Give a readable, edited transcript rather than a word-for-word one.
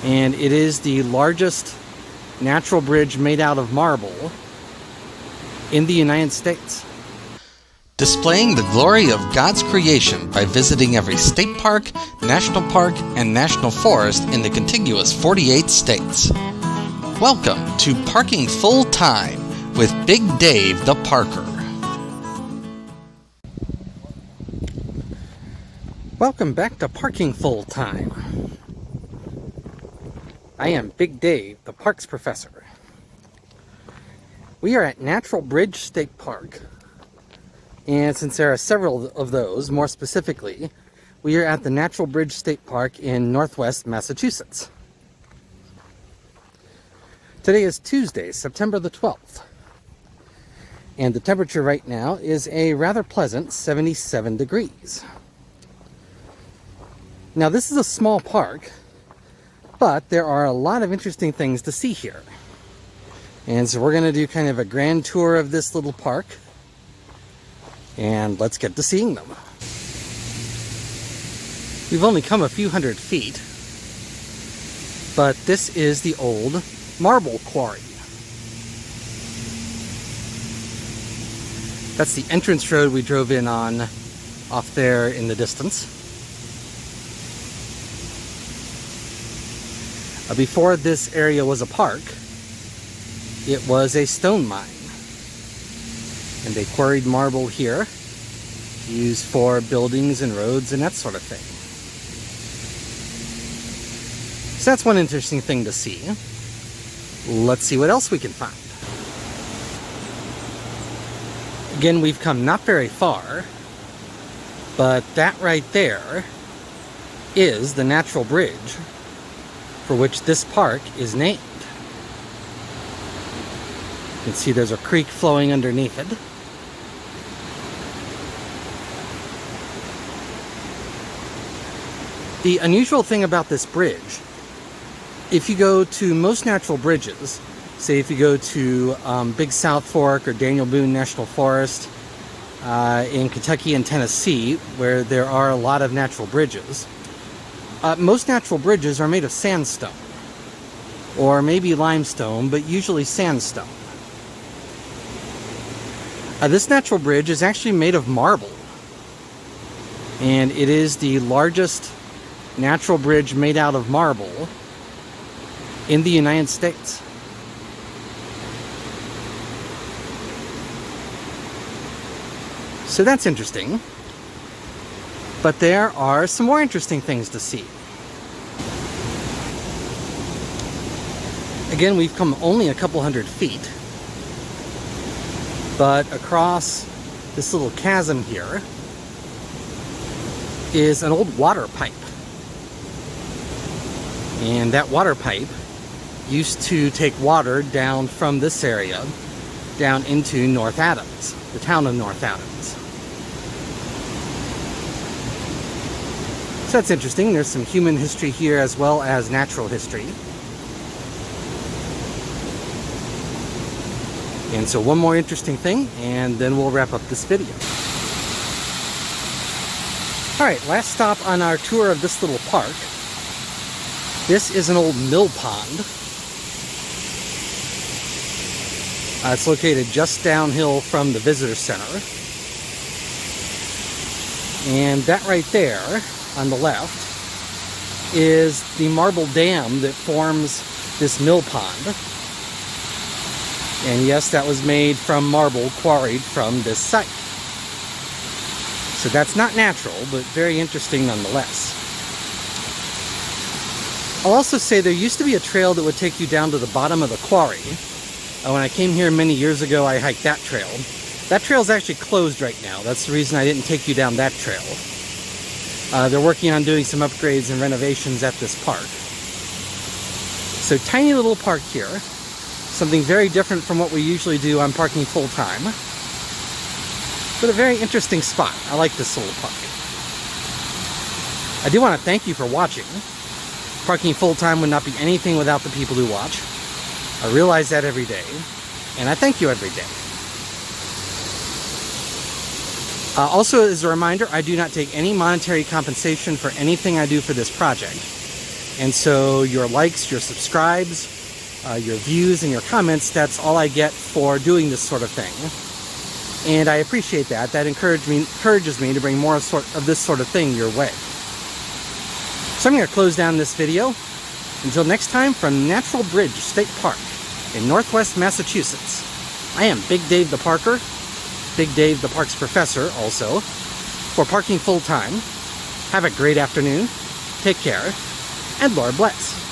and it is the largest natural bridge made out of marble in the United States. Displaying the glory of God's creation by visiting every state park, national park, and national forest in the contiguous 48 states. Welcome to Parking Full Time with Big Dave the Parker. Welcome back to Parking Full Time. I am Big Dave, the Parks Professor. We are at Natural Bridge State Park. And since there are several of those, more specifically, we are at the Natural Bridge State Park in Northwest Massachusetts. Today is Tuesday, September the 12th. And the temperature right now is a rather pleasant 77 degrees. Now this is a small park, but there are a lot of interesting things to see here. And so we're going to do kind of a grand tour of this little park. And let's get to seeing them. We've only come a few hundred feet, but this is the old Marble Quarry. That's the entrance road we drove in on off there in the distance. Before this area was a park, it was a stone mine. And they quarried marble here, used for buildings and roads and that sort of thing. So that's one interesting thing to see. Let's see what else we can find. Again, we've come not very far, but that right there is the natural bridge for which this park is named. You can see there's a creek flowing underneath it. The unusual thing about this bridge, if you go to most natural bridges, say if you go to Big South Fork or Daniel Boone National Forest in Kentucky and Tennessee, where there are a lot of natural bridges, most natural bridges are made of sandstone, or maybe limestone, but usually sandstone. This natural bridge is actually made of marble, and it is the largest natural bridge made out of marble in the United States. So that's interesting. But there are some more interesting things to see. Again, we've come only a couple hundred feet, but across this little chasm here is an old water pipe. And that water pipe used to take water down from this area down into North Adams, the town of North Adams. So that's interesting. There's some human history here as well as natural history. And so one more interesting thing, and then we'll wrap up this video. Alright, last stop on our tour of this little park. This is an old mill pond. It's located just downhill from the visitor center. And that right there on the left is the marble dam that forms this mill pond. And yes, that was made from marble quarried from this site. So that's not natural, but very interesting nonetheless. I'll also say there used to be a trail that would take you down to the bottom of the quarry. When I came here many years ago, I hiked that trail. That trail's actually closed right now. That's the reason I didn't take you down that trail. They're working on doing some upgrades and renovations at this park. So tiny little park here. Something very different from what we usually do on Parking Full Time. But a very interesting spot. I like this little park. I do want to thank you for watching. Parking Full Time would not be anything without the people who watch. I realize that every day, and I thank you every day. Also, as a reminder, I do not take any monetary compensation for anything I do for this project. And so your likes, your subscribes, your views, and your comments, that's all I get for doing this sort of thing. And I appreciate that. That encourages me to bring more of this sort of thing your way. So I'm going to close down this video. Until next time, from Natural Bridge State Park in Northwest Massachusetts, I am Big Dave the Parker, Big Dave the Parks Professor also, for Parking Full Time. Have a great afternoon, take care, and Lord bless.